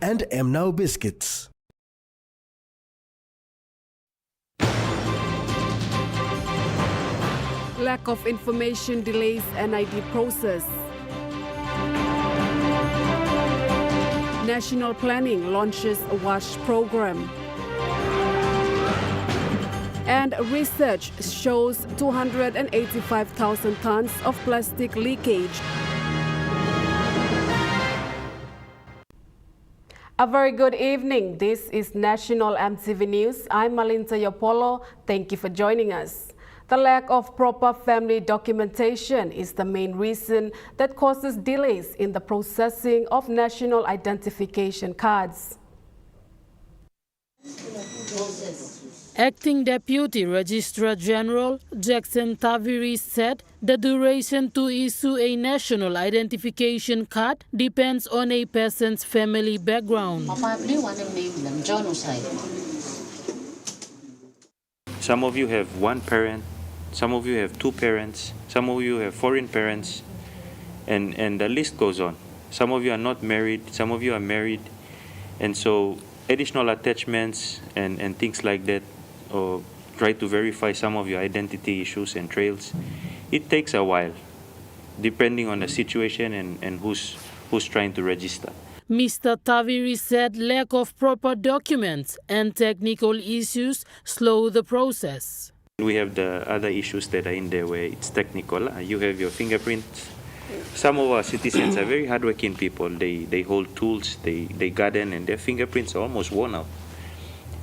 and Mnow biscuits. Lack of information delays NID process. National Planning launches a WASH program. And research shows 285,000 tons of plastic leakage. A very good evening. This is National EMTV News. I'm Malinta Yopolo. Thank you for joining us. The lack of proper family documentation is the main reason that causes delays in the processing of national identification cards. Acting Deputy Registrar General Jackson Taviri said the duration to issue a national identification card depends on a person's family background. Some of you have one parent, some of you have two parents, some of you have foreign parents, and the list goes on. Some of you are not married, some of you are married, and so additional attachments and things like that, or try to verify some of your identity issues and trails. It takes a while, depending on the situation and who's trying to register. Mr. Taviri said lack of proper documents and technical issues slow the process. We have the other issues that are in there where it's technical. You have your fingerprints. Some of our citizens are very hardworking people. They hold tools, they garden, and their fingerprints are almost worn out.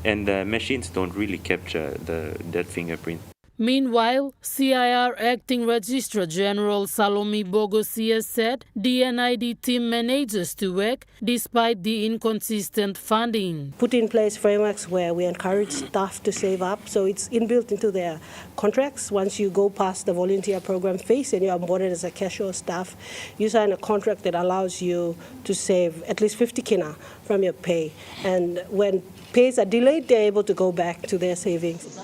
And the machines don't really capture that fingerprint. Meanwhile, CIR Acting Registrar General Salome Bogosia said the NID team manages to work despite the inconsistent funding. Put in place frameworks where we encourage staff to save up, so it's inbuilt into their contracts. Once you go past the volunteer program phase and you're onboarded as a casual staff, you sign a contract that allows you to save at least 50 kina from your pay. And when pays are delayed, they're able to go back to their savings.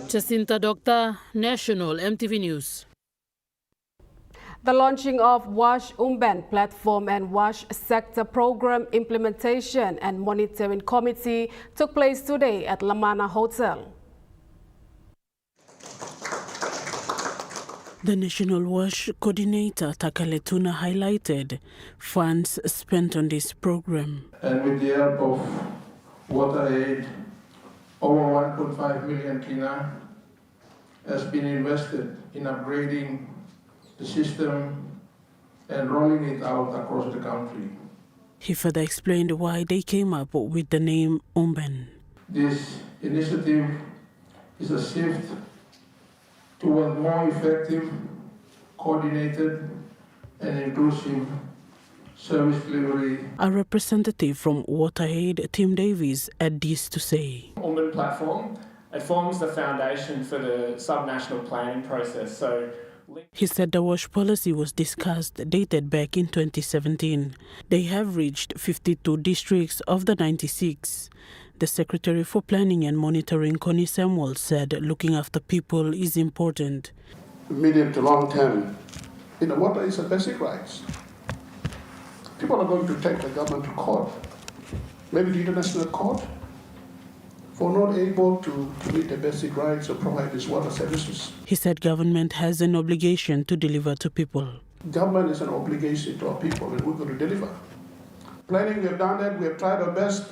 Jacinta Doctor, National EMTV News. The launching of WASH Umben platform and WASH sector program implementation and monitoring committee took place today at Lamana Hotel. The National WASH Coordinator Takaletuna highlighted funds spent on this program. And with the help of water aid, over 1.5 million kina has been invested in upgrading the system and rolling it out across the country. He further explained why they came up with the name Umben. This initiative is a shift toward more effective, coordinated, and inclusive service delivery. A representative from WaterAid, Tim Davies, had this to say. Umben platform, it forms the foundation for the subnational planning process. He said the WASH policy was discussed dated back in 2017. They have reached 52 districts of the 96. The Secretary for Planning and Monitoring, Connie Samuel, said looking after people is important. Medium to long term, water is a basic right. People are going to take the government to court, maybe the international court, for not able to meet the basic rights or provide these water services. He said government has an obligation to deliver to people. Government is an obligation to our people, and we're going to deliver. Planning, we have done that. We have tried our best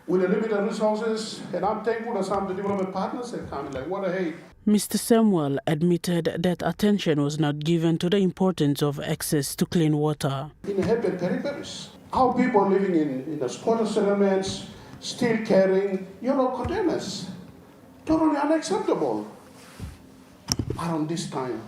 with the limited resources, and I'm thankful that some of the development partners have come like WaterAid. Mr. Samuel admitted that attention was not given to the importance of access to clean water. In the urban peripheries, our people living in the squatter settlements, still carrying, containers. Totally unacceptable. Around this time,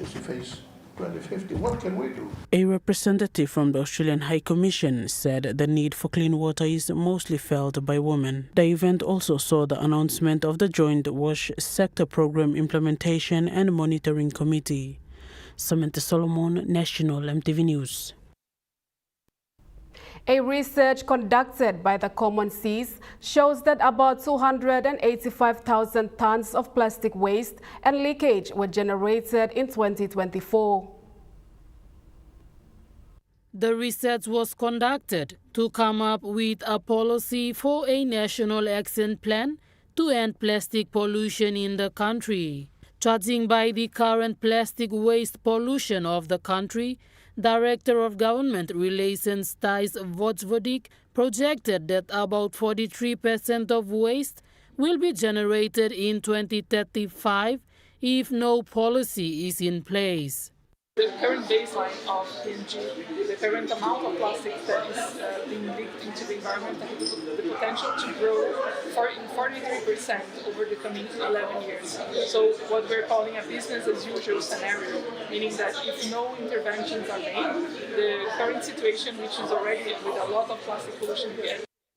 as we face 2050, what can we do? A representative from the Australian High Commission said the need for clean water is mostly felt by women. The event also saw the announcement of the joint WASH sector program implementation and monitoring committee. Samantha Solomon, National EMTV News. A research conducted by the Common Seas shows that about 285,000 tons of plastic waste and leakage were generated in 2024. The research was conducted to come up with a policy for a national action plan to end plastic pollution in the country. Judging by the current plastic waste pollution of the country, Director of Government Relations Thijs Vosvodik projected that about 43% of waste will be generated in 2035 if no policy is in place. The current baseline of PNG, the current amount of plastic that is being leaked into the environment, has the potential to grow in 43% over the coming 11 years. So what we're calling a business as usual scenario, meaning that if no interventions are made, the current situation, which is already with a lot of plastic pollution,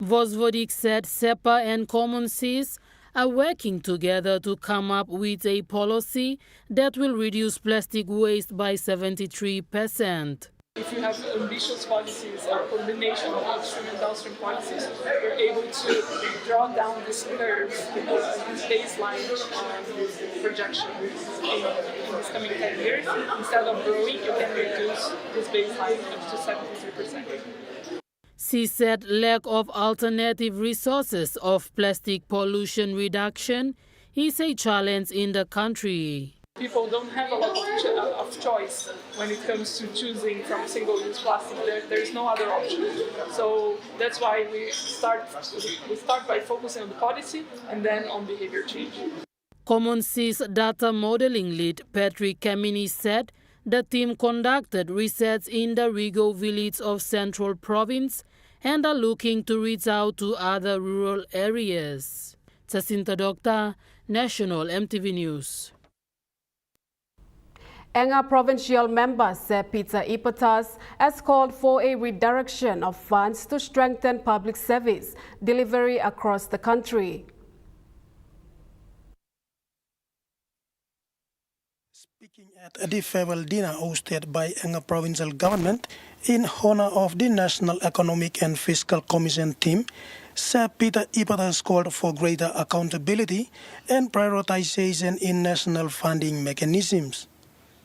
Vosvodik said SEPA and Common Seas are working together to come up with a policy that will reduce plastic waste by 73%. If you have ambitious policies, a combination of upstream and downstream policies, we're able to draw down this curve, this baseline projection in this coming 10 years. Instead of growing, you can reduce this baseline up to 73%. She said lack of alternative resources of plastic pollution reduction is a challenge in the country. People don't have a lot of choice when it comes to choosing from single-use plastic. There's no other option. So that's why we start by focusing on the policy and then on behavior change. Common Seas data modeling lead Patrick Kamini said the team conducted research in the Rigo village of Central Province and are looking to reach out to other rural areas. Jacinta Doctor, National EMTV News. Enga Provincial Member Sir Peter Ipatas has called for a redirection of funds to strengthen public service delivery across the country. Speaking at the farewell dinner hosted by Enga Provincial Government in honor of the National Economic and Fiscal Commission team, Sir Peter Ipatas called for greater accountability and prioritization in national funding mechanisms.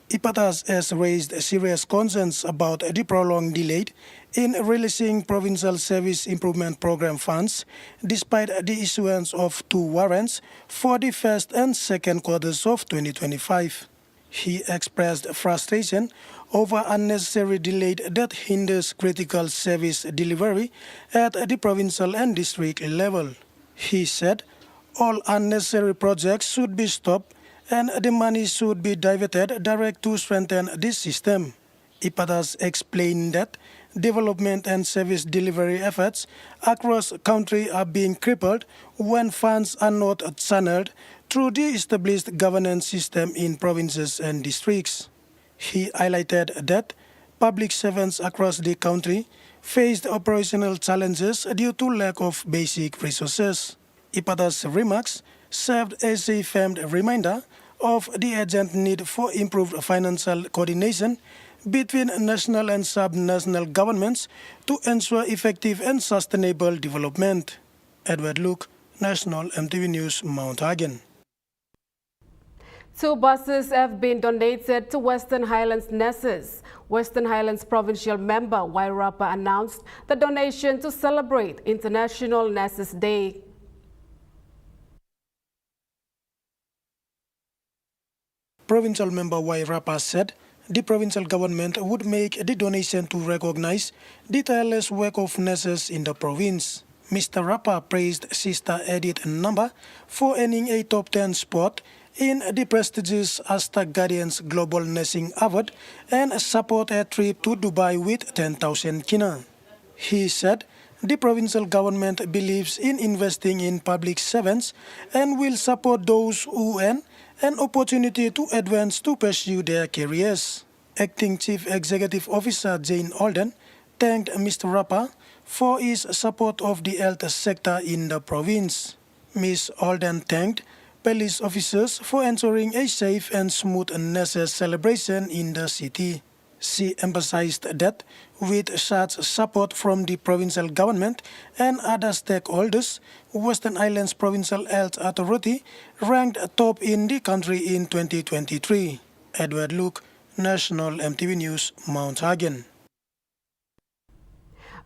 Ipatas has raised serious concerns about the prolonged delay in releasing Provincial Service Improvement Program funds, despite the issuance of 2 warrants for the first and second quarters of 2025. He expressed frustration over unnecessary delay that hinders critical service delivery at the provincial and district level. He said all unnecessary projects should be stopped and the money should be diverted direct to strengthen this system. Ipatas explained that development and service delivery efforts across the country are being crippled when funds are not channeled through the established governance system in provinces and districts. He highlighted that public servants across the country faced operational challenges due to lack of basic resources. Ipatas' remarks served as a firm reminder of the urgent need for improved financial coordination between national and sub-national governments to ensure effective and sustainable development. Edward Luke, National EMTV News, Mount Hagen. 2 buses have been donated to Western Highlands nurses. Western Highlands Provincial Member Wairapa announced the donation to celebrate International Nurses Day. Provincial Member Wairapa said the provincial government would make the donation to recognize the tireless work of nurses in the province. Mr. Rapa praised Sister Edith Namba for earning a top 10 spot in the prestigious Asta Guardians Global Nursing Award and support a trip to Dubai with 10,000 kina. He said the provincial government believes in investing in public servants and will support those who earn an opportunity to advance to pursue their careers. Acting Chief Executive Officer Jane Alden thanked Mr. Rapa for his support of the health sector in the province. Ms. Alden thanked police officers for ensuring a safe and smooth nurses celebration in the city. She emphasized that with such support from the provincial government and other stakeholders, Western Islands Provincial Health Authority ranked top in the country in 2023. Edward Luke, National EMTV News, Mount Hagen.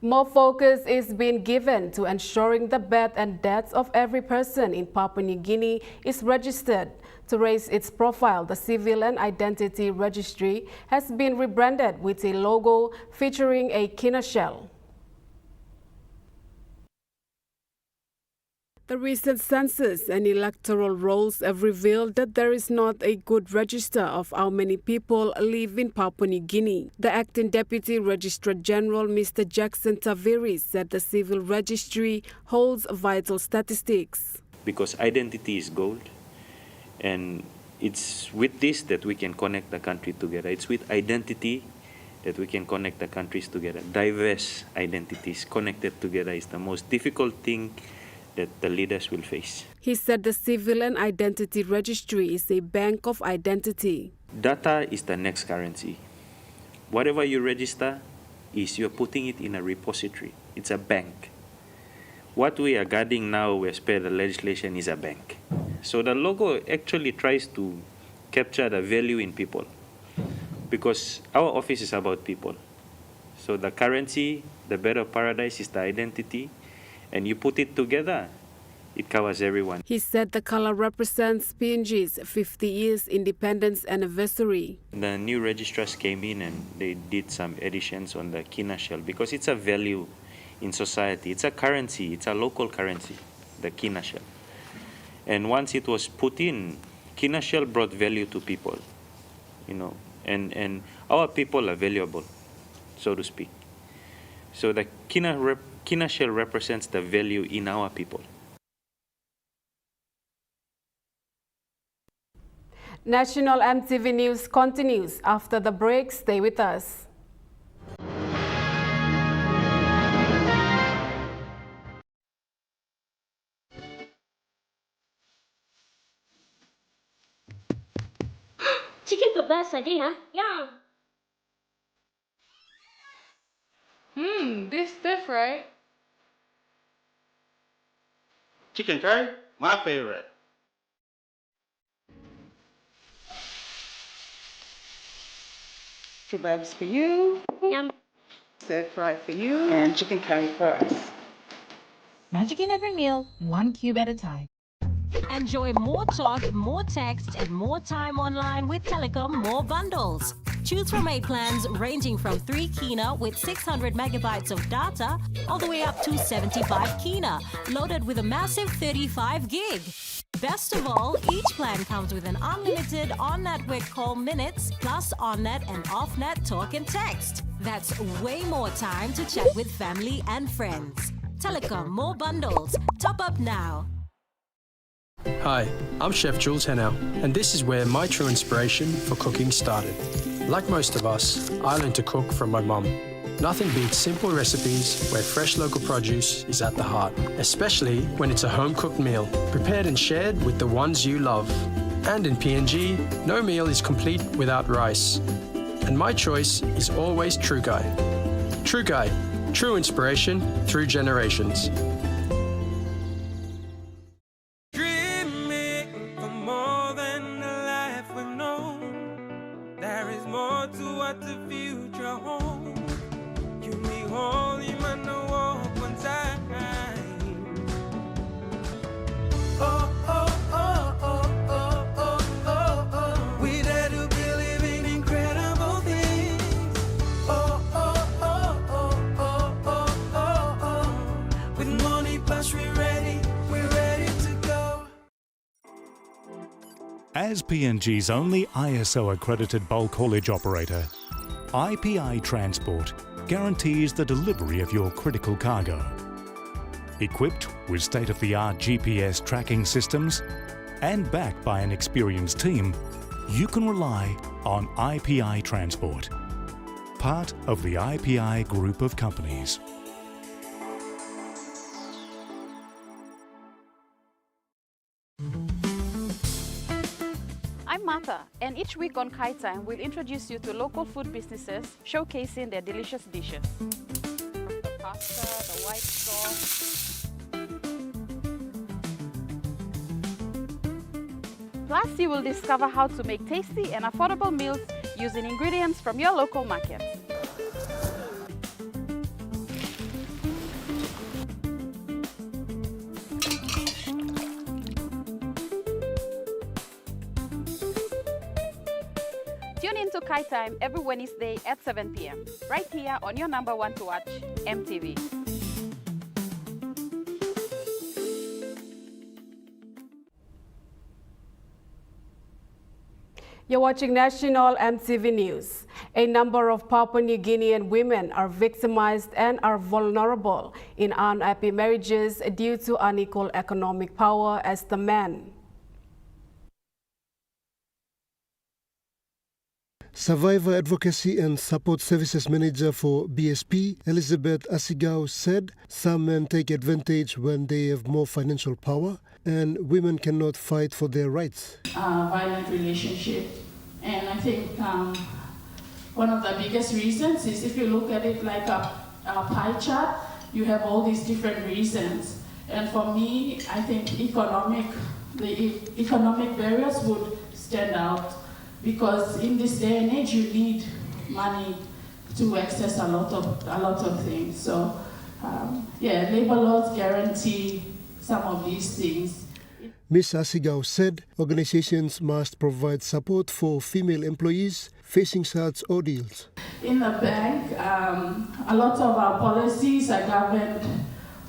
More focus is being given to ensuring the birth and deaths of every person in Papua New Guinea is registered. To raise its profile, the Civilian Identity Registry has been rebranded with a logo featuring a kina shell. The recent census and electoral rolls have revealed that there is not a good register of how many people live in Papua New Guinea. The acting Deputy Registrar General, Mr. Jackson Taveris, said the civil registry holds vital statistics. Because identity is gold, and it's with this that we can connect the country together. It's with identity that we can connect the countries together. Diverse identities connected together is the most difficult thing that the leaders will face. He said the Civilian Identity Registry is a bank of identity. Data is the next currency. Whatever you register you're putting it in a repository. It's a bank. What we are guarding now as per the legislation is a bank. So the logo actually tries to capture the value in people, because our office is about people. So the currency, the bed of paradise, is the identity, and you put it together, it covers everyone. He said the color represents PNG's 50 years independence anniversary. The new registrars came in and they did some additions on the kina shell because it's a value in society. It's a currency, it's a local currency, the kina shell. And once it was put in, kina shell brought value to people, and our people are valuable, so to speak. So the kina shell represents the value in our people. National EMTV News continues after the break. Stay with us. Chicken kebab saja, ya. This stuff, right? Chicken curry, my favorite. Kebabs for you. Yum. Stir fry for you. And chicken curry for us. Magic in every meal, one cube at a time. Enjoy more talk, more text, and more time online with Telecom More Bundles. Choose from 8 plans ranging from 3 kina with 600 megabytes of data all the way up to 75 kina, loaded with a massive 35 gig. Best of all, each plan comes with an unlimited on-network call minutes plus on-net and off-net talk and text. That's way more time to chat with family and friends. Telecom More Bundles. Top up now. Hi, I'm Chef Jules Henao, and this is where my true inspiration for cooking started. Like most of us, I learned to cook from my mum. Nothing beats simple recipes where fresh local produce is at the heart, especially when it's a home-cooked meal, prepared and shared with the ones you love. And in PNG, no meal is complete without rice. And my choice is always Chukai. Chukai, true inspiration through generations. As PNG's only ISO-accredited bulk haulage operator, IPI Transport guarantees the delivery of your critical cargo. Equipped with state-of-the-art GPS tracking systems and backed by an experienced team, you can rely on IPI Transport, part of the IPI group of companies. I'm Martha, and if Each week on Kai Time, we'll introduce you to local food businesses showcasing their delicious dishes. The pasta, the white sauce. Plus, you will discover how to make tasty and affordable meals using ingredients from your local markets. Tune in to Kai Time every Wednesday at 7 p.m. right here on your number one to watch, EMTV. You're watching National EMTV News. A number of Papua New Guinean women are victimized and are vulnerable in unhappy marriages due to unequal economic power as the men. Survivor Advocacy and Support Services Manager for BSP, Elizabeth Asigao, said some men take advantage when they have more financial power and women cannot fight for their rights. Violent relationship. And I think one of the biggest reasons is if you look at it like a pie chart, you have all these different reasons. And for me, I think the economic barriers would stand out. Because in this day and age, you need money to access a lot of things. So, labor laws guarantee some of these things. Ms. Asigao said organizations must provide support for female employees facing such ordeals. In the bank, a lot of our policies are governed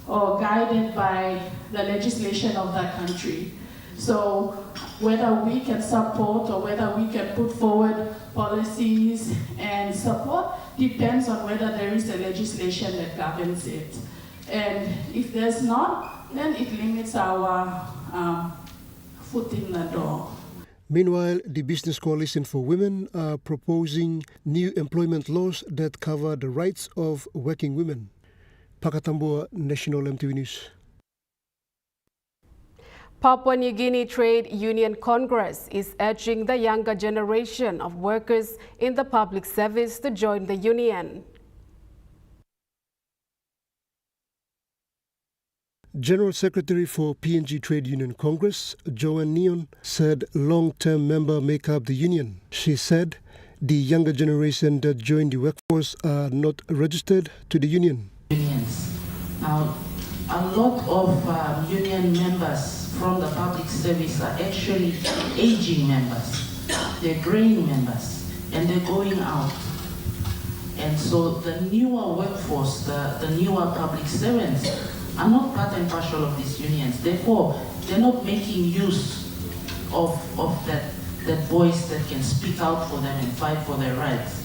or guided by the legislation of that country. So whether we can support or whether we can put forward policies and support depends on whether there is a legislation that governs it. And if there's not, then it limits our foot in the door. Meanwhile, the Business Coalition for Women are proposing new employment laws that cover the rights of working women. Pakatambua, National EMTV News. Papua New Guinea Trade Union Congress is urging the younger generation of workers in the public service to join the union. General Secretary for PNG Trade Union Congress, Joanne Neon, said long-term members make up the union. She said the younger generation that join the workforce are not registered to the union. Unions. Now, a lot of union members from the public service are actually aging members. They're graying members and they're going out. And so the newer workforce, the newer public servants are not part and parcel of these unions. Therefore, they're not making use of that voice that can speak out for them and fight for their rights.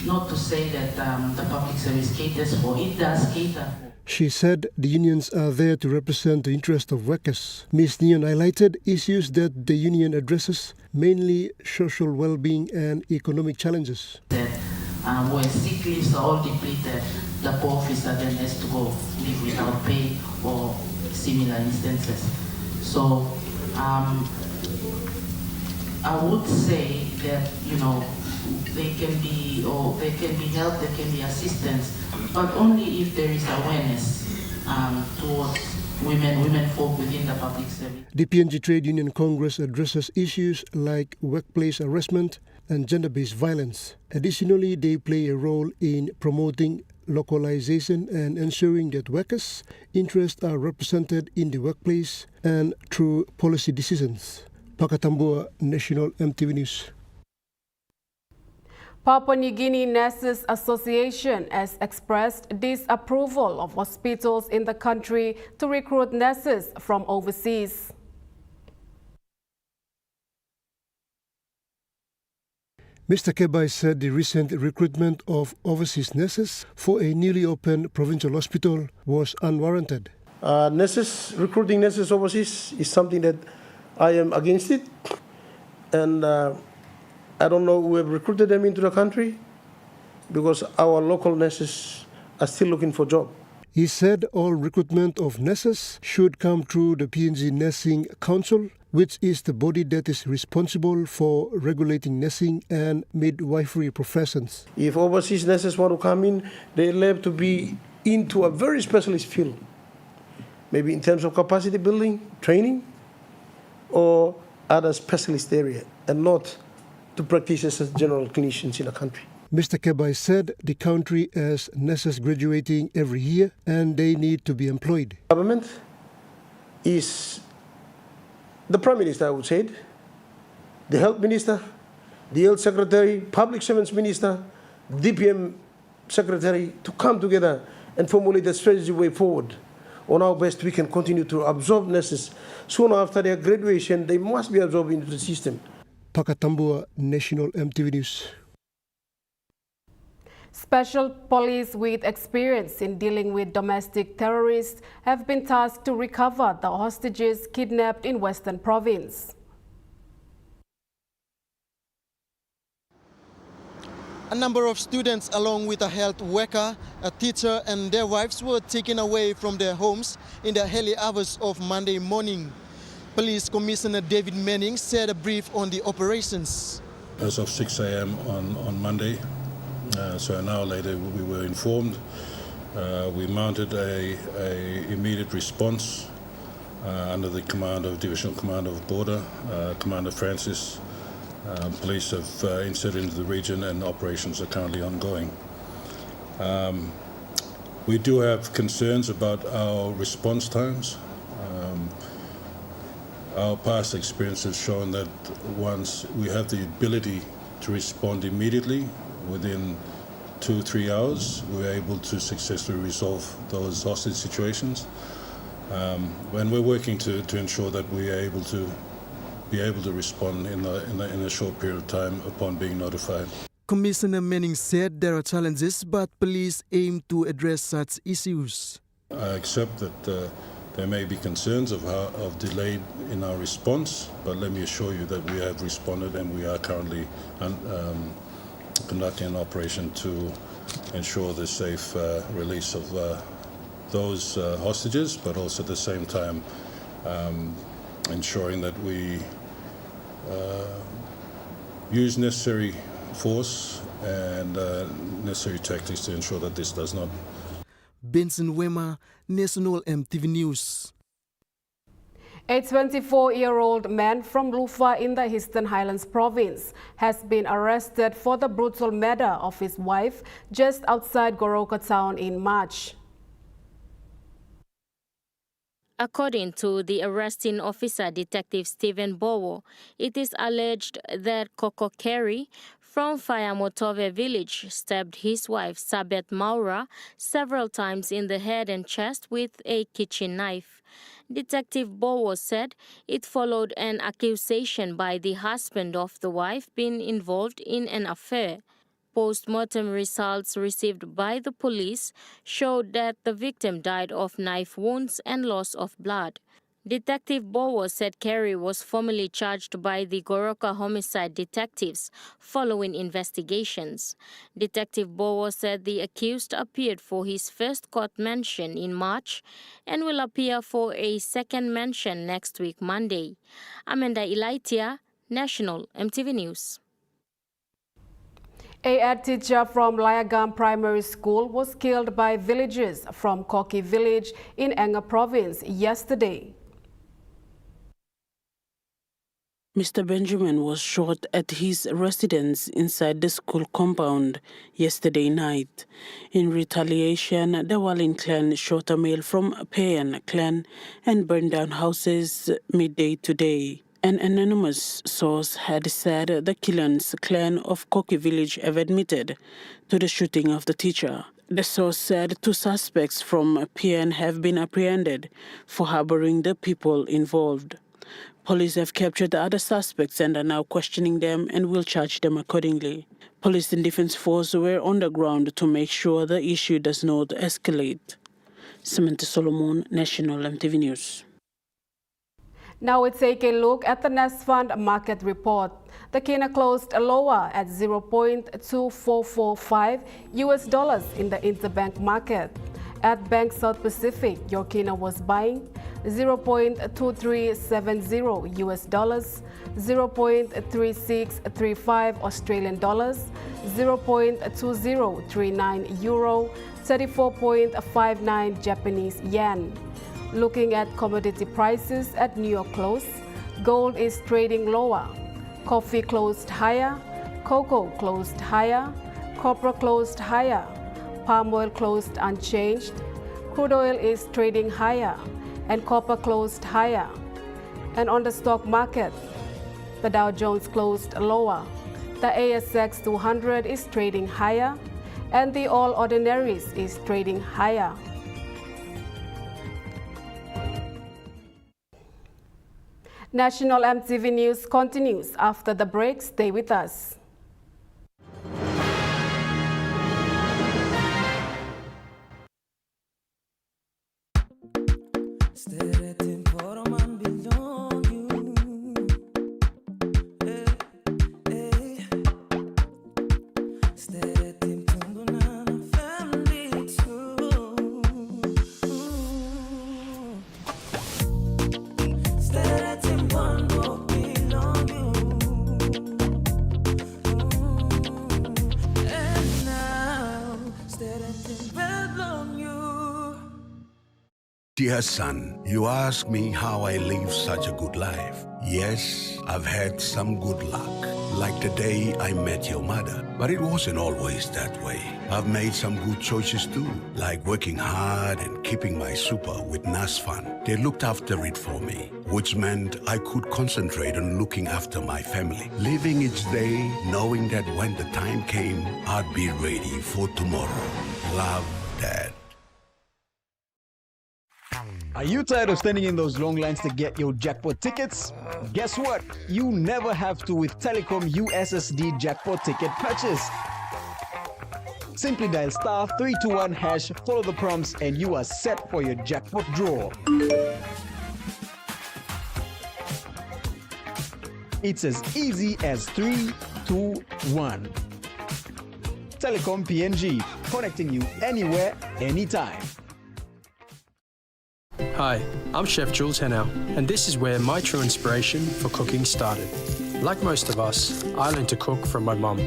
Not to say that the public service caters for, it does cater for. She said the unions are there to represent the interests of workers. Ms. Neon highlighted issues that the union addresses, mainly social well-being and economic challenges. That where sick leaves are all depleted, the poor officer then has to go live without pay or similar instances. So I would say that, they can be help, there can be assistance, but only if there is awareness towards women folk within the public service. The PNG Trade Union Congress addresses issues like workplace harassment and gender-based violence. Additionally, they play a role in promoting localization and ensuring that workers' interests are represented in the workplace and through policy decisions. Pakatambua, National EMTV News. Papua New Guinea Nurses Association has expressed disapproval of hospitals in the country to recruit nurses from overseas. Mr. Kebai said the recent recruitment of overseas nurses for a newly opened provincial hospital was unwarranted. Recruiting nurses overseas is something that I am against it. And I don't know who have recruited them into the country because our local nurses are still looking for jobs. He said all recruitment of nurses should come through the PNG Nursing Council, which is the body that is responsible for regulating nursing and midwifery professions. If overseas nurses want to come in, they'll have to be into a very specialist field, maybe in terms of capacity building, training, or other specialist area, and not to practice as general clinicians in the country. Mr. Kebai said the country has nurses graduating every year and they need to be employed. Government is the Prime Minister, I would say, the Health Minister, the Health Secretary, Public Servants Minister, DPM Secretary to come together and formulate a strategy way forward on how best we can continue to absorb nurses. Soon after their graduation, they must be absorbed into the system. Pakatambua, National EMTV News. Special police with experience in dealing with domestic terrorists have been tasked to recover the hostages kidnapped in Western Province. A number of students, along with a health worker, a teacher and their wives, were taken away from their homes in the early hours of Monday morning. Police Commissioner David Manning said a brief on the operations. As of 6 a.m. on Monday, so an hour later, we were informed. We mounted a immediate response under the command of Divisional Commander of Border, Commander Francis. Police have inserted into the region and operations are currently ongoing. We do have concerns about our response times. Our past experience has shown that once we have the ability to respond immediately, within 2-3 hours, we were able to successfully resolve those hostage situations. And we're working to ensure that we are able to respond in a short period of time upon being notified. Commissioner Manning said there are challenges, but police aim to address such issues. I accept that there may be concerns of delay in our response, but let me assure you that we have responded and we are currently conducting an operation to ensure the safe release of those hostages, but also at the same time ensuring that we use necessary force and necessary tactics to ensure that this does not. Benson Wema, National EMTV News. A 24-year-old man from Lufa in the Histon Highlands province has been arrested for the brutal murder of his wife just outside Goroka town in March. According to the arresting officer, Detective Stephen Bowo, it is alleged that Koko Kerry from Fayamotove village stabbed his wife, Sabet Maura, several times in the head and chest with a kitchen knife. Detective Bowo said it followed an accusation by the husband of the wife being involved in an affair. Post-mortem results received by the police showed that the victim died of knife wounds and loss of blood. Detective Bowo said Kerry was formally charged by the Goroka homicide detectives following investigations. Detective Bowo said the accused appeared for his first court mention in March and will appear for a second mention next week, Monday. Amanda Ilaitia, National EMTV News. A ed teacher from Layagam Primary School was killed by villagers from Koki village in Enga province yesterday. Mr. Benjamin was shot at his residence inside the school compound yesterday night. In retaliation, the Walin clan shot a male from Payan clan and burned down houses midday today. An anonymous source had said the Killans clan of Koki village have admitted to the shooting of the teacher. The source said 2 suspects from Payan have been apprehended for harboring the people involved. Police have captured the other suspects and are now questioning them and will charge them accordingly. Police and Defense Force were on the ground to make sure the issue does not escalate. Samantha Solomon, National EMTV News. Now we take a look at the Nest Fund market report. The Kina closed lower at 0.2445 US dollars in the interbank market. At Bank South Pacific, your kina was buying 0.2370 US dollars, 0.3635 Australian dollars, 0.2039 euro, 34.59 Japanese yen. Looking at commodity prices at New York close, gold is trading lower, coffee closed higher, cocoa closed higher, copper closed higher, palm oil closed unchanged, crude oil is trading higher, and copper closed higher. And on the stock market, the Dow Jones closed lower, the ASX 200 is trading higher, and the All Ordinaries is trading higher. National EMTV News continues after the break. Stay with us. Dear son, you ask me how I live such a good life. Yes, I've had some good luck, like the day I met your mother. But it wasn't always that way. I've made some good choices too, like working hard and keeping my super with NASFAN. They looked after it for me, which meant I could concentrate on looking after my family. Living each day, knowing that when the time came, I'd be ready for tomorrow. Love, Dad. Are you tired of standing in those long lines to get your jackpot tickets? Guess what? You never have to with Telecom USSD jackpot ticket purchase. Simply dial *321#, follow the prompts, and you are set for your jackpot draw. It's as easy as 3, 2, 1. Telecom PNG, connecting you anywhere, anytime. Hi, I'm Chef Jules Henao, and this is where my true inspiration for cooking started. Like most of us, I learned to cook from my mum.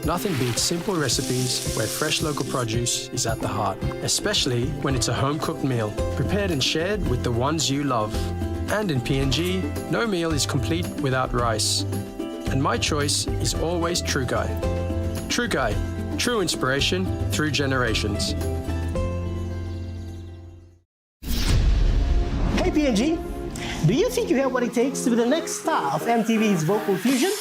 Nothing beats simple recipes where fresh local produce is at the heart, especially when it's a home-cooked meal, prepared and shared with the ones you love. And in PNG, no meal is complete without rice. And my choice is always Chukai. Chukai, true inspiration through generations. Hey PNG, do you think you have what it takes to be the next star of MTV's Vocal Fusion?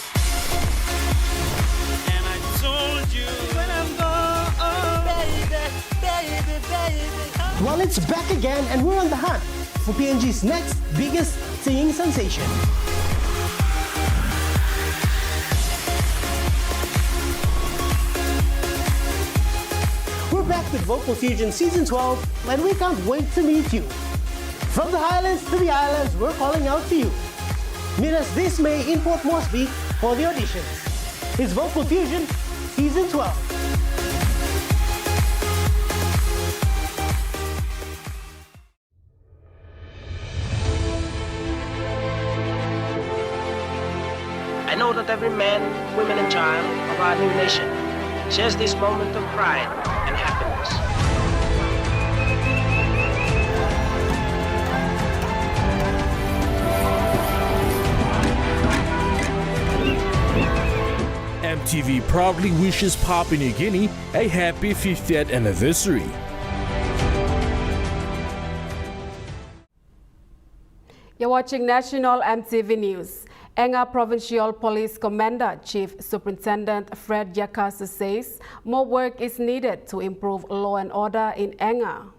And I told you when I'm gone, baby. Well, it's back again and we're on the hunt for PNG's next biggest singing sensation. We're back with Vocal Fusion Season 12 and we can't wait to meet you. From the Highlands to the Islands, we're calling out to you. Meet us this May in Port Moresby for the auditions. It's Vocal Fusion Season 12. I know that every man, woman and child of our new nation shares this moment of pride and happiness. EMTV proudly wishes Papua New Guinea a happy 50th anniversary. You're watching National EMTV News. Enga Provincial Police Commander Chief Superintendent Fred Yakasa says more work is needed to improve law and order in Enga.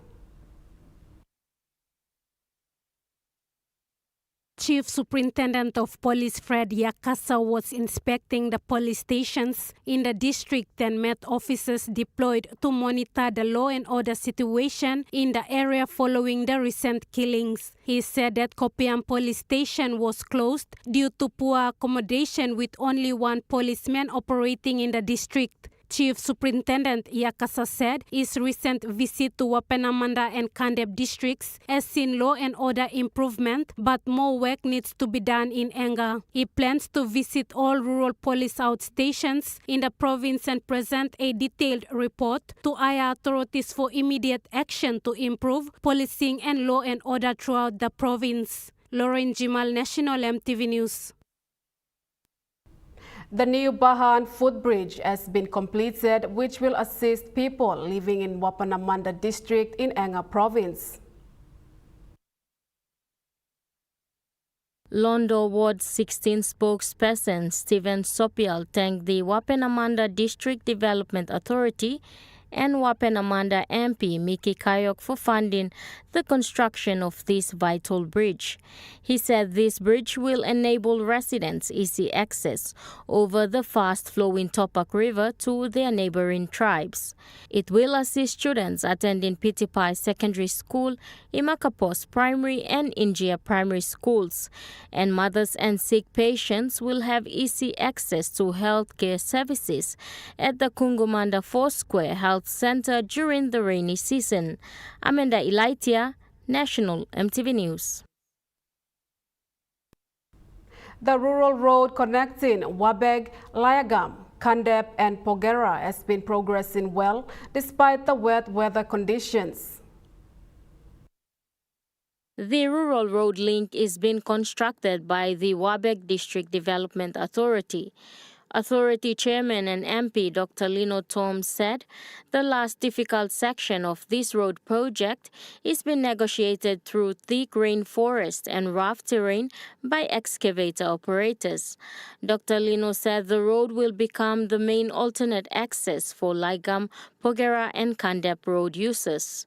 Chief Superintendent of Police Fred Yakasa was inspecting the police stations in the district and met officers deployed to monitor the law and order situation in the area following the recent killings. He said that Kopiam police station was closed due to poor accommodation with only one policeman operating in the district. Chief Superintendent Yakasa said his recent visit to Wapenamanda and Kandep districts has seen law and order improvement, but more work needs to be done in Enga. He plans to visit all rural police outstations in the province and present a detailed report to Aya authorities for immediate action to improve policing and law and order throughout the province. Lauren Jimal, National EMTV News. The new Bahan footbridge has been completed, which will assist people living in Wapenamanda district in Enga province. Londo Ward 16 spokesperson Stephen Sopial thanked the Wapenamanda District Development Authority and Wapenamanda MP Miki Kayok for funding the construction of this vital bridge. He said this bridge will enable residents easy access over the fast-flowing Topak River to their neighboring tribes. It will assist students attending Pitipai Secondary School, Imakapos Primary and Injia Primary Schools, and mothers and sick patients will have easy access to healthcare services at the Kungumanda Foursquare Health Center during the rainy season. Amanda Ilaitia, National EMTV News. The rural road connecting Wabeg, Layagam, Kandep and Pogera has been progressing well despite the wet weather conditions. The rural road link is being constructed by the Wabeg District Development Authority. Authority Chairman and MP Dr. Lino Tom said the last difficult section of this road project is being negotiated through thick rainforest and rough terrain by excavator operators. Dr. Lino said the road will become the main alternate access for Laigam, Pogera and Kandep road users.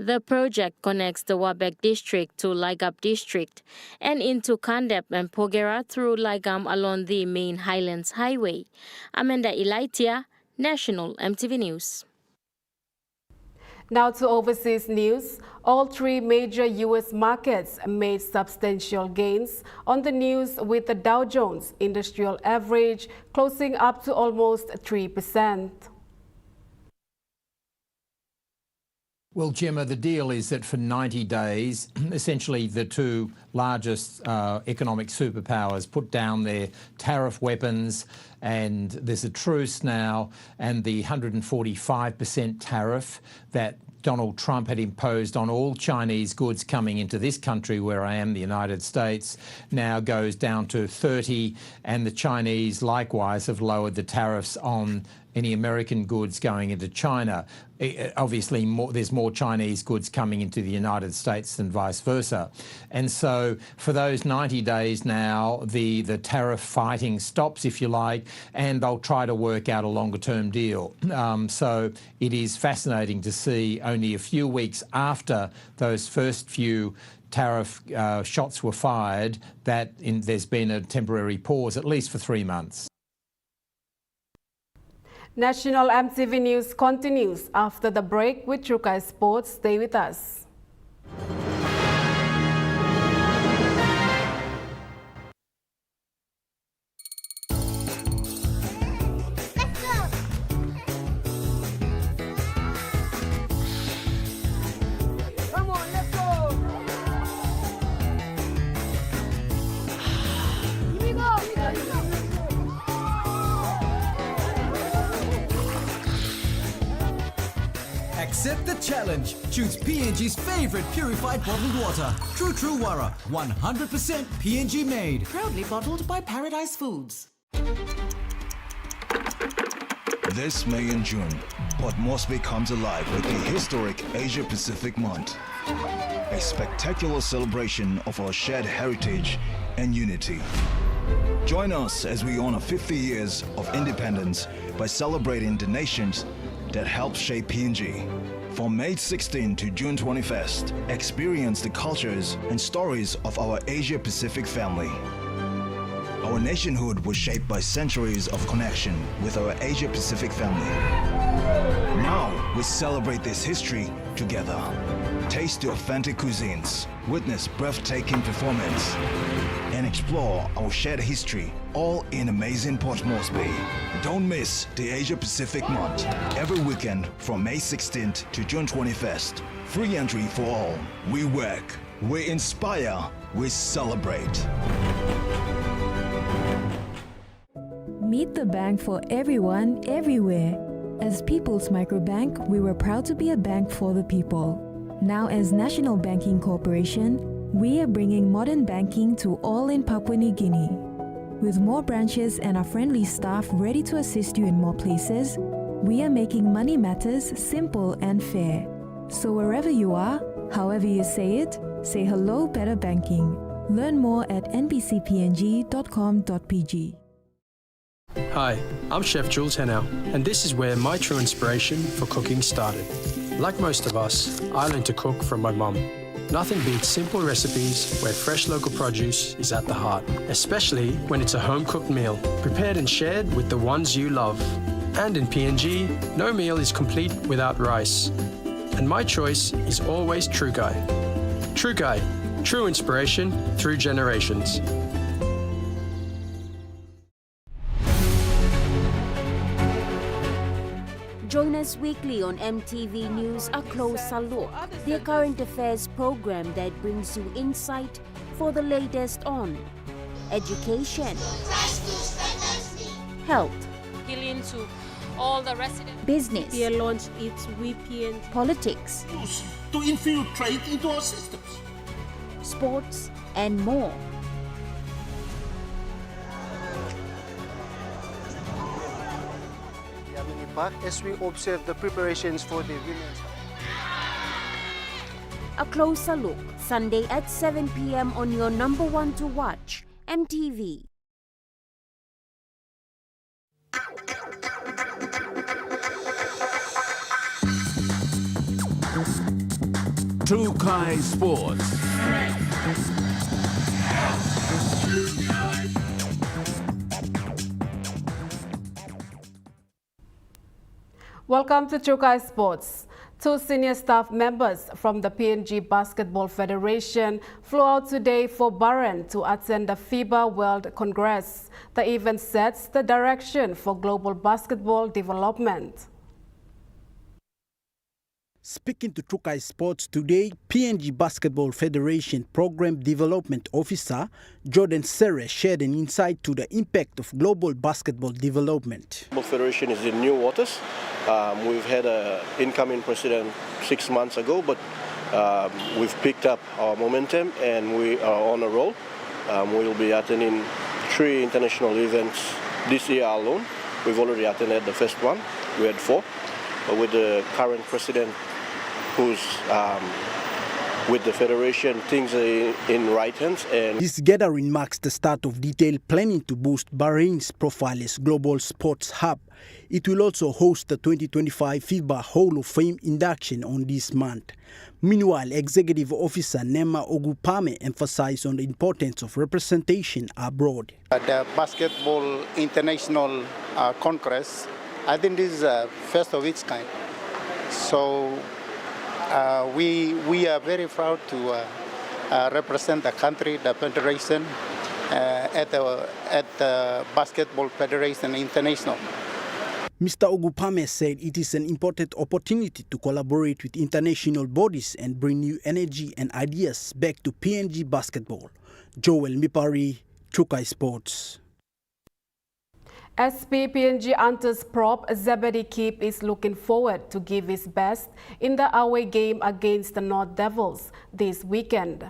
The project connects the Wabeg district to Laigap district and into Kandep and Pogera through Laigam along the main Highlands Highway. Amanda Ilaitia, National EMTV News. Now to overseas news. All three major U.S. markets made substantial gains on the news, with the Dow Jones Industrial Average closing up to almost 3%. Well, Gemma, the deal is that for 90 days, essentially the two largest economic superpowers put down their tariff weapons, and there's a truce now, and the 145% tariff that Donald Trump had imposed on all Chinese goods coming into this country where I am, the United States, now goes down to 30, and the Chinese likewise have lowered the tariffs on any American goods going into China. Obviously, there's more Chinese goods coming into the United States than vice versa. And so for those 90 days now, the tariff fighting stops, if you like, and they'll try to work out a longer-term deal. So it is fascinating to see only a few weeks after those first few tariff shots were fired that there's been a temporary pause, at least for 3 months. National EMTV News continues after the break with Chukai Sports. Stay with us. Accept the challenge. Choose PNG's favorite purified bottled water. True Wara, 100% PNG made. Proudly bottled by Paradise Foods. This May and June, Port Moresby comes alive with the historic Asia Pacific Month. A spectacular celebration of our shared heritage and unity. Join us as we honor 50 years of independence by celebrating the nations that helped shape PNG. From May 16 to June 21st, experience the cultures and stories of our Asia-Pacific family. Our nationhood was shaped by centuries of connection with our Asia-Pacific family. Now, we celebrate this history together. Taste the authentic cuisines, witness breathtaking performance, and explore our shared history, all in amazing Port Moresby. Don't miss the Asia Pacific Month, every weekend from May 16th to June 21st. Free entry for all. We work, we inspire, we celebrate. Meet the bank for everyone, everywhere. As People's Microbank, we were proud to be a bank for the people. Now as National Banking Corporation, we are bringing modern banking to all in Papua New Guinea. With more branches and our friendly staff ready to assist you in more places, we are making money matters simple and fair. So wherever you are, however you say it, say hello better banking. Learn more at nbcpng.com.pg. Hi, I'm Chef Jules Henao, and this is where my true inspiration for cooking started. Like most of us, I learned to cook from my mum. Nothing beats simple recipes where fresh local produce is at the heart, especially when it's a home-cooked meal, prepared and shared with the ones you love. And in PNG, no meal is complete without rice. And my choice is always Chukai. Chukai, true inspiration through generations. Join us weekly on MTV News, A Closer Look, the current affairs program that brings you insight for the latest on education, health, appealing to all the residents. Business, PA launched its VPN, politics, to infiltrate into our systems, sports, and more. As we observe the preparations for the women's. A Closer Look, Sunday at 7 p.m. on your number one to watch, MTV. Chukai Sports. Welcome to Chukai Sports. Two senior staff members from the PNG Basketball Federation flew out today for Bahan to attend the FIBA World Congress. The event sets the direction for global basketball development. Speaking to Chukai Sports today, PNG Basketball Federation Program Development Officer Jordan Serre shared an insight to the impact of global basketball development. The Federation is in new waters. We've had an incoming president 6 months ago, but we've picked up our momentum and we are on a roll. We'll be attending 3 international events this year alone. We've already attended the first one. We had 4. But with the current president who's with the Federation, things are in right hands. And this gathering marks the start of detailed planning to boost Bahan's profile as global sports hub. It will also host the 2025 FIBA Hall of Fame induction on this month. Meanwhile, Executive Officer Nema Ogupame emphasized on the importance of representation abroad. The Basketball International Congress, I think this is the first of its kind. So we are very proud to represent the country, the federation, at the Basketball Federation International. Mr. Ogupame said it is an important opportunity to collaborate with international bodies and bring new energy and ideas back to PNG basketball. Joel Mipari, Chukai Sports. SP PNG Hunters prop Zebedee Kip is looking forward to give his best in the away game against the North Devils this weekend.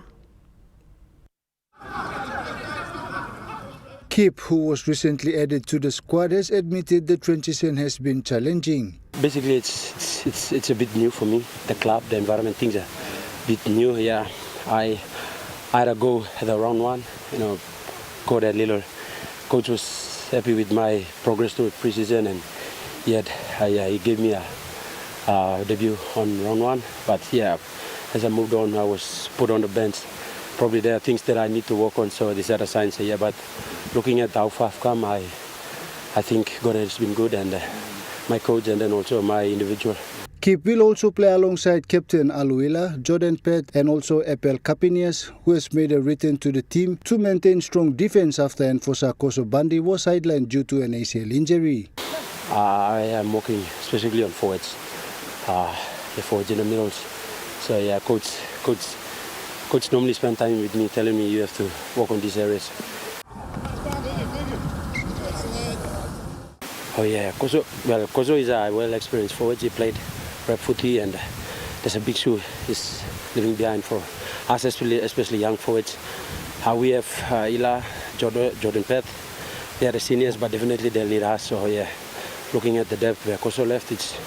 Kip, who was recently added to the squad, has admitted the transition has been challenging. Basically, it's a bit new for me. The club, the environment, things are a bit new. Yeah, I had to go the round one, go that little. Coach was happy with my progress through preseason, and yet he gave me a debut on round one. But yeah, as I moved on, I was put on the bench. Probably there are things that I need to work on, so these are the signs here. But looking at how far I've come, I think God has been good, and my coach and then also my individual. Kip will also play alongside Captain Aluila, Jordan Pett and also Epel Capinias, who has made a return to the team to maintain strong defense after Enfosa Kosobandi was sidelined due to an ACL injury. I am working specifically on forwards, the forwards in the middles. So yeah, coach normally spend time with me telling me you have to work on these areas. Oh yeah, Kozo is a well-experienced forward. He played rep footy and there's a big shoe he's leaving behind for us, especially young forwards. We have Ila, Jordan Pett. They are the seniors, but definitely they'll need us. So yeah, looking at the depth where Kozo left, it's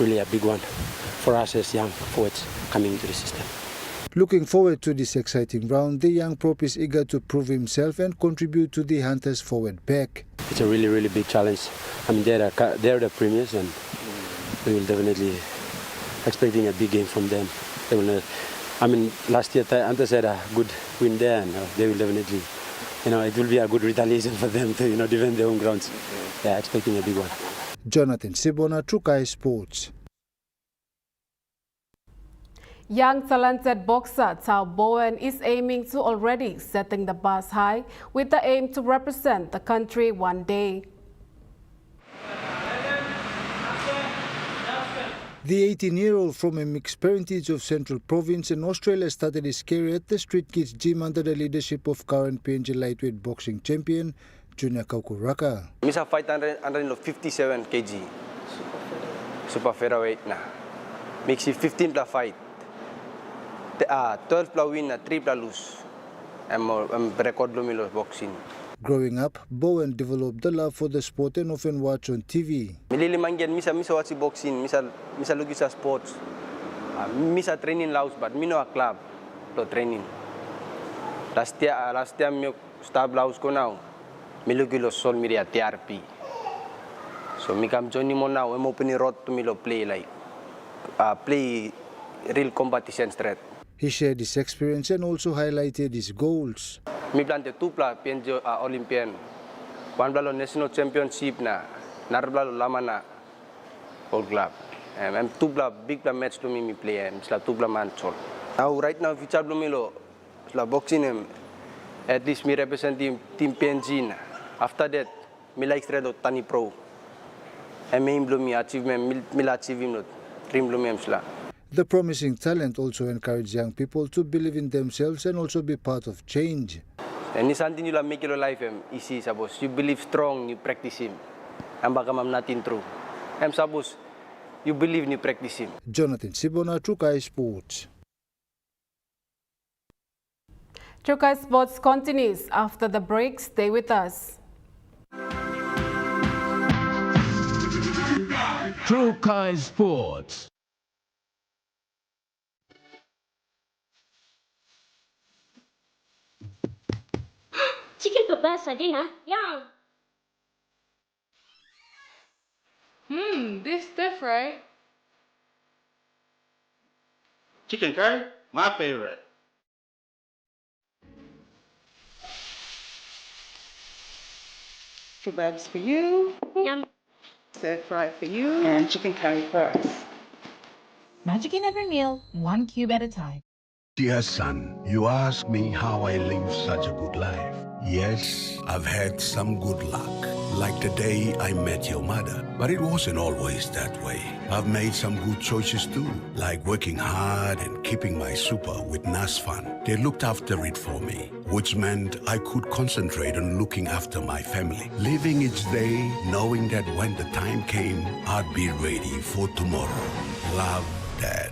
really a big one for us as young forwards coming into the system. Looking forward to this exciting round, the young prop is eager to prove himself and contribute to the Hunters forward pack. It's a really, really big challenge. I mean, they're the premiers and we will definitely expecting a big game from them. They will, last year Hunters had a good win there and they will definitely, it will be a good retaliation for them to, defend their own grounds. Yeah, expecting a big one. Jonathan Sibona, Chukai Sports. Young talented boxer Tao Bowen is aiming to already setting the bar high with the aim to represent the country one day. The 18-year-old from a mixed parentage of Central Province in Australia started his career at the Street Kids Gym under the leadership of current PNG lightweight boxing champion Junior Kaukuraka. I fight 157 kg, super featherweight na. Makes it 15 plus fight. 12 plus win, 3 plus lose. I'm record lumilo boxing. Growing up, Bowen developed the love for the sport and often watched on TV. Mililimangyan, misa watch boxing, misa lugi sa sports. Misa training laos, but mino a club to training. Last year mi stab laos ko now. Milugi lo sol miria TRP. So mi kam join mo now, I'm opening road to milo play play real competition straight. He shared his experience and also highlighted his goals. Mi plan 2 plus PNG Olympian, 1 plus national championship na, narbla lama na whole club. I'm 2 plus big plus match to me play and 2 plus man sol. Now right now future blumilo, boxing at least me represent team PNG na. After that, me like straight tani pro. And me blumi achievement, me achieve him dream blumi sla. The promising talent also encouraged young people to believe in themselves and also be part of change. And it's something you make your life easy, suppose. You believe strong, you practice him. And baka mam natin true. And suppose you believe you practice him. Jonathan Sibona, Chukai Sports. Chukai Sports continues after the break. Stay with us. Chukai Sports. Chicken kebasa din, ha? Yum! This different. Chicken curry, my favorite. Two bags for you. Yum. Stir fry for you. And chicken curry for us. Magic in every meal, 1 cube at a time. Dear son, you ask me how I live such a good life. Yes, I've had some good luck, like the day I met your mother. But it wasn't always that way. I've made some good choices too, like working hard and keeping my super with NASFAN. They looked after it for me, which meant I could concentrate on looking after my family. Living each day, knowing that when the time came, I'd be ready for tomorrow. Love, Dad.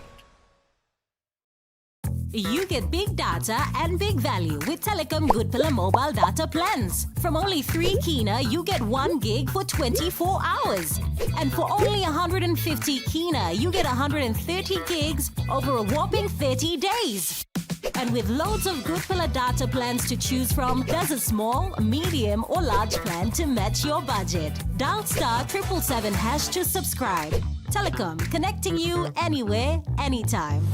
You get big data and big value with Telecom Good Pillar mobile data plans. From only 3 kina, you get 1 gig for 24 hours. And for only 150 kina, you get 130 gigs over a whopping 30 days. And with loads of Good Pillar data plans to choose from, there's a small, medium or large plan to match your budget. Dial *777# to subscribe. Telecom, connecting you anywhere, anytime.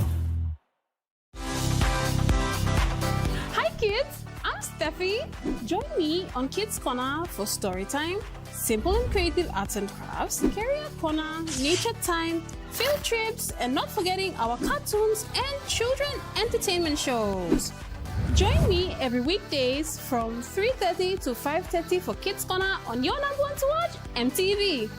Hi kids, I'm Steffi. Join me on Kids Corner for story time, simple and creative arts and crafts, career corner, nature time, field trips, and not forgetting our cartoons and children entertainment shows. Join me every weekdays from 3:30 to 5:30 for Kids Corner on your number one to watch, MTV.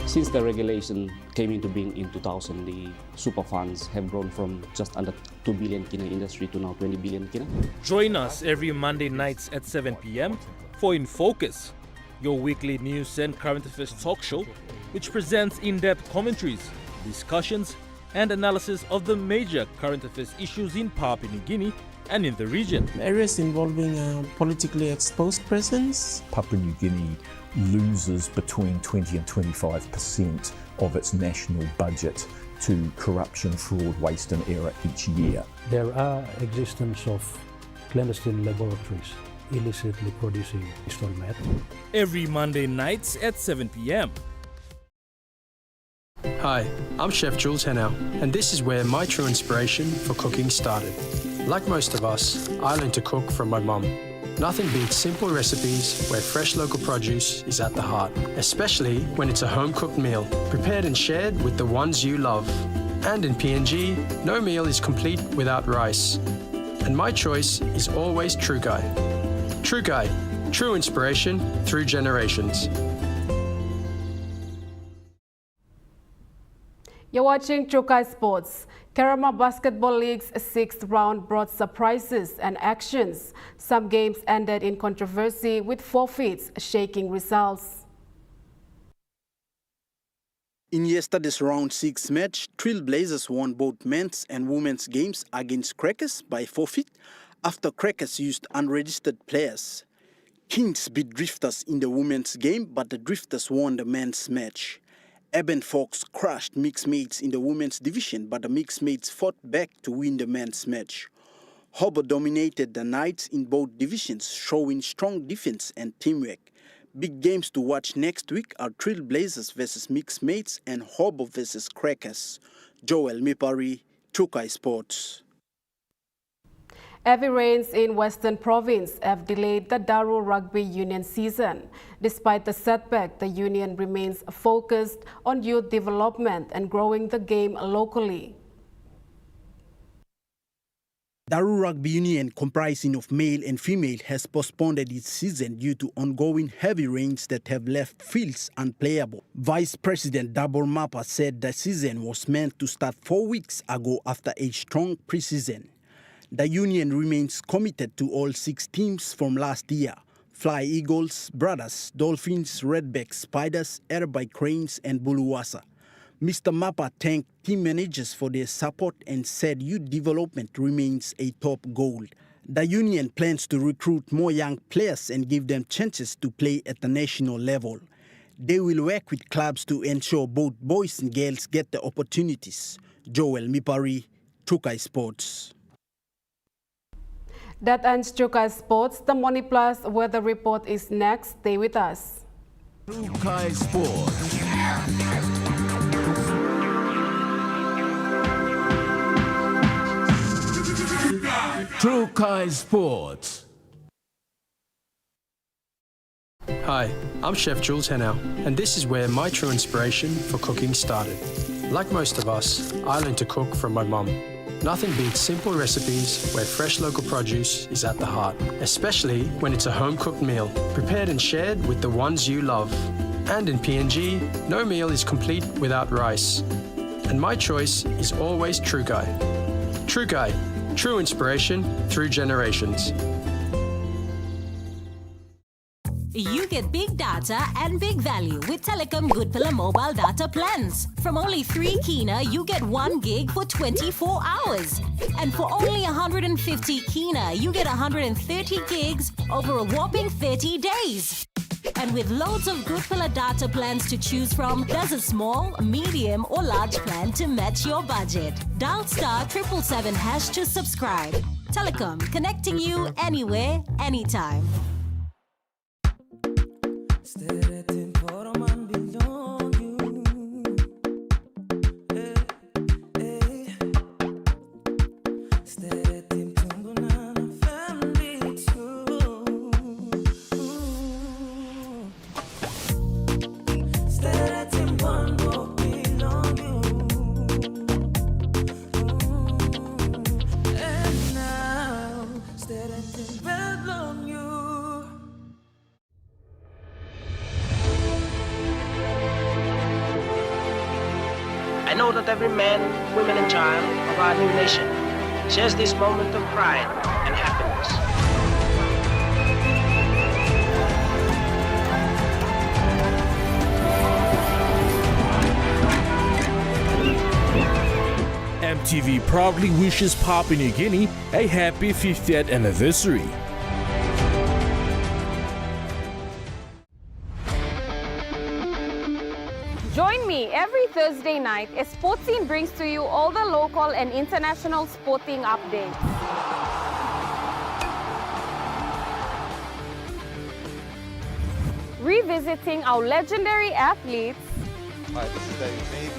Since the regulation came into being in 2000, the super funds have grown from just under 2 billion kina industry to now 20 billion kina. Join us every Monday nights at 7 p.m. for In Focus, your weekly news and current affairs talk show, which presents in-depth commentaries, discussions, and analysis of the major current affairs issues in Papua New Guinea and in the region. Areas involving politically exposed presence. Papua New Guinea loses between 20 and 25% of its national budget to corruption, fraud, waste and error each year. There are existence of clandestine laboratories illicitly producing stone meth. Every Monday nights at 7 p.m. Hi, I'm Chef Jules Henao, and this is where my true inspiration for cooking started. Like most of us, I learned to cook from my mum. Nothing beats simple recipes where fresh local produce is at the heart, especially when it's a home-cooked meal, prepared and shared with the ones you love. And in PNG, no meal is complete without rice. And my choice is always Chukai. Chukai, true inspiration through generations. You're watching Chukai Sports. Kerama Basketball League's 6th round brought surprises and actions. Some games ended in controversy with forfeits, shaking results. In yesterday's round 6 match, Trailblazers won both men's and women's games against Crackers by forfeit after Crackers used unregistered players. Kings beat Drifters in the women's game, but the Drifters won the men's match. Eben Fox crushed Mixed Mates in the women's division, but the Mixed Mates fought back to win the men's match. Hobo dominated the Knights in both divisions, showing strong defense and teamwork. Big games to watch next week are Trailblazers versus Mixed Mates and Hobo versus Crackers. Joel Mipari, Chukai Sports. Heavy rains in Western Province have delayed the Daru Rugby Union season. Despite the setback, the union remains focused on youth development and growing the game locally. Daru Rugby Union, comprising of male and female, has postponed its season due to ongoing heavy rains that have left fields unplayable. Vice President Dabor Mapa said the season was meant to start 4 weeks ago after a strong preseason. The union remains committed to all 6 teams from last year: Fly Eagles, Brothers, Dolphins, Redbacks, Spiders, Airby Cranes and Buluwasa. Mr. Mapa thanked team managers for their support and said youth development remains a top goal. The union plans to recruit more young players and give them chances to play at the national level. They will work with clubs to ensure both boys and girls get the opportunities. Joel Mipari, Chukai Sports. That ends Chukai Sports. The Money Plus weather report is next. Stay with us. Chukai Sports. Chukai Sports. Hi, I'm Chef Jules Henao, and this is where my true inspiration for cooking started. Like most of us, I learned to cook from my mum. Nothing beats simple recipes where fresh local produce is at the heart, especially when it's a home-cooked meal, prepared and shared with the ones you love. And in PNG, no meal is complete without rice. And my choice is always Chukai. Chukai, true inspiration through generations. You get big data and big value with Telecom Good Pillar mobile data plans. From only 3 kina, you get 1 gig for 24 hours. And for only 150 kina, you get 130 gigs over a whopping 30 days. And with loads of Good Pillar data plans to choose from, there's a small, medium or large plan to match your budget. Dial *777# to subscribe. Telecom, connecting you anywhere, anytime. that every man, woman and child of our new nation shares this moment of pride and happiness. EMTV proudly wishes Papua New Guinea a happy 50th anniversary. Join me every Thursday night as Sports Scene brings to you all the local and international sporting updates. Revisiting our legendary athletes. Hi, this is David.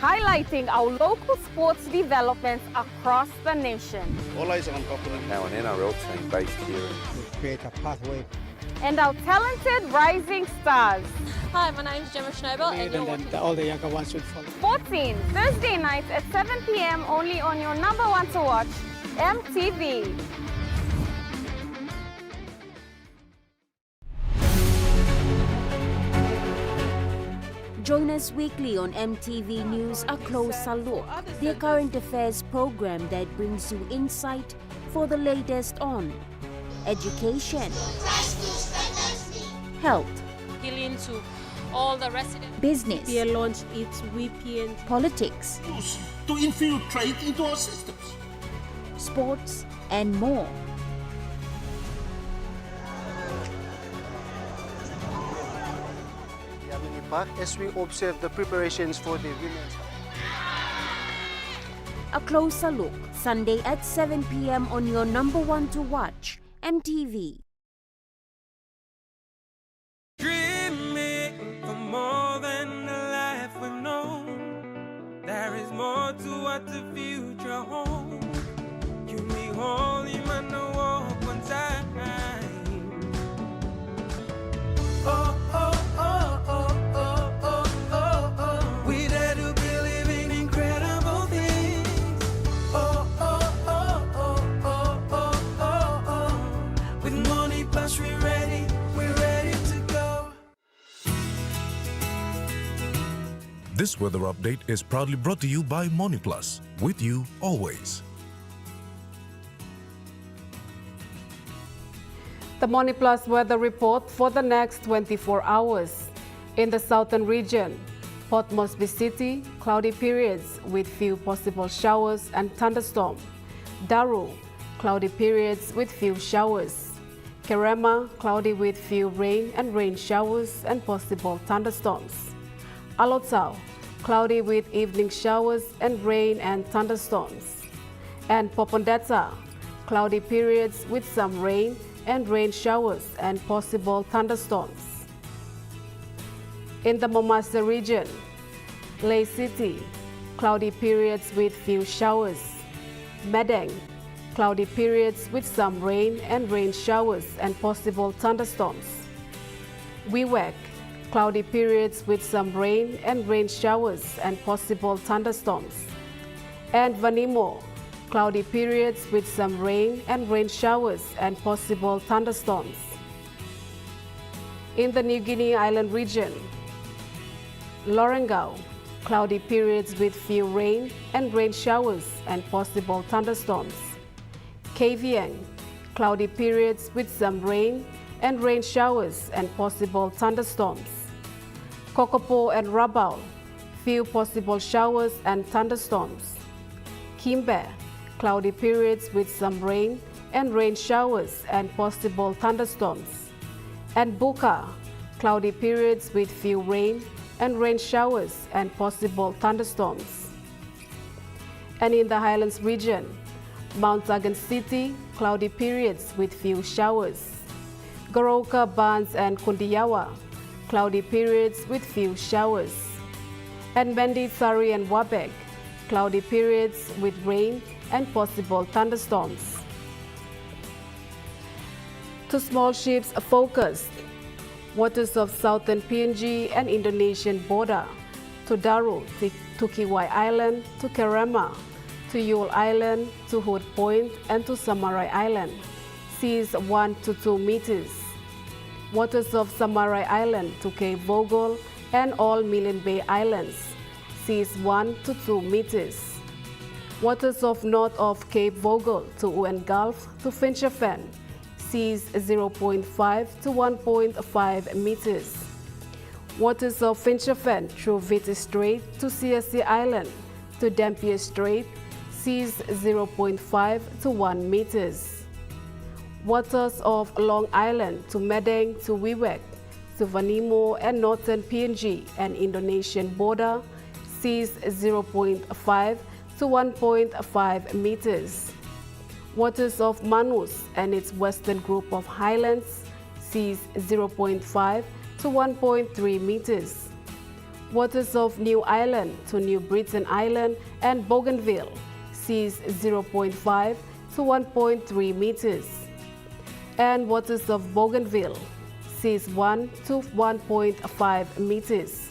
Highlighting our local sports developments across the nation. All eyes on Papua. Now an NRL team based here. To create a pathway. And our talented rising stars. Hi, my name is Gemma Schnobel and you're watching. All the younger ones should follow. Sports Scene, Thursday nights at 7 p.m. only on your number one to watch, EMTV. Join us weekly on EMTV News, A Closer Look, the current affairs program that brings you insight for the latest on education, health, Appealing to all the residents. business, PNG launched its VPN politics, to infiltrate into our systems, sports, and more. As we observe the preparations for the women's. A Closer Look, Sunday at 7 p.m. on your number one to watch, EMTV. Dreaming for more than the life we've known. There is more to what the future holds. You me holy man, no walk one time. Oh, oh, oh, oh. This weather update is proudly brought to you by MoneyPlus, with you always. The MoneyPlus weather report for the next 24 hours. In the southern region, Port Moresby City, cloudy periods with few possible showers and thunderstorm. Daru, cloudy periods with few showers. Kerema, cloudy with few rain and rain showers and possible thunderstorms. Alotau, cloudy with evening showers and rain and thunderstorms. And Popondetta, cloudy periods with some rain and rain showers and possible thunderstorms. In the Momasa region, Lay City, cloudy periods with few showers. Madang, cloudy periods with some rain and rain showers and possible thunderstorms. Wewak, cloudy periods with some rain and rain showers and possible thunderstorms. And Vanimo, cloudy periods with some rain and rain showers and possible thunderstorms. In the New Guinea Island region, Lorengau, cloudy periods with few rain and rain showers and possible thunderstorms. Kavieng, cloudy periods with some rain and rain showers and possible thunderstorms. Kokopo and Rabaul, few possible showers and thunderstorms. Kimbe, cloudy periods with some rain and rain showers and possible thunderstorms. And Buka, cloudy periods with few rain and rain showers and possible thunderstorms. And in the Highlands region, Mount Agan City, cloudy periods with few showers. Goroka, Barnes and Kundiyawa, cloudy periods with few showers. And Mendi, Sari and Wabeg, cloudy periods with rain and possible thunderstorms. To small ships focused, waters of southern PNG and Indonesian border, to Daru, to Kiwai Island, to Kerema, to Yule Island, to Hood Point, and to Samarai Island, seas 1 to 2 meters. Waters of Samarai Island to Cape Vogel and all Milne Bay Islands, seas 1 to 2 meters. Waters of north of Cape Vogel to Uan Gulf to Finschhafen, seas 0.5 to 1.5 meters. Waters of Finschhafen through Viti Strait to Siasi Island to Dampier Strait, seas 0.5 to 1 meters. Waters of Long Island to Madang to Wewak, to Vanimo and northern PNG and Indonesian border, seas 0.5 to 1.5 meters. Waters of Manus and its western group of highlands, seas 0.5 to 1.3 meters. Waters of New Ireland to New Britain Island and Bougainville, seas 0.5 to 1.3 meters. And waters of Bougainville, seas 1 to 1.5 meters.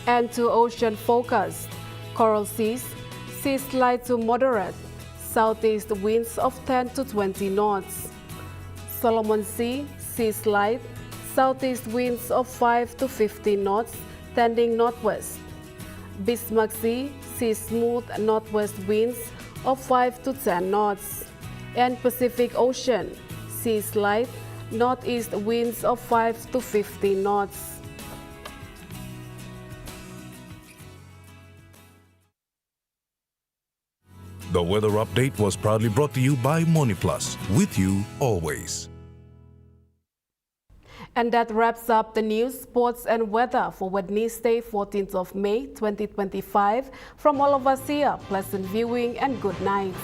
And to ocean focused, coral seas, seas light to moderate, southeast winds of 10 to 20 knots. Solomon Sea, seas light, southeast winds of 5 to 15 knots, tending northwest. Bismarck Sea, seas smooth northwest winds of 5 to 10 knots. And Pacific Ocean, seas light, northeast winds of 5 to 15 knots. The weather update was proudly brought to you by MoneyPlus, with you always. And that wraps up the news, sports and weather for Wednesday, 14th of May, 2025. From all of us here, pleasant viewing and good night.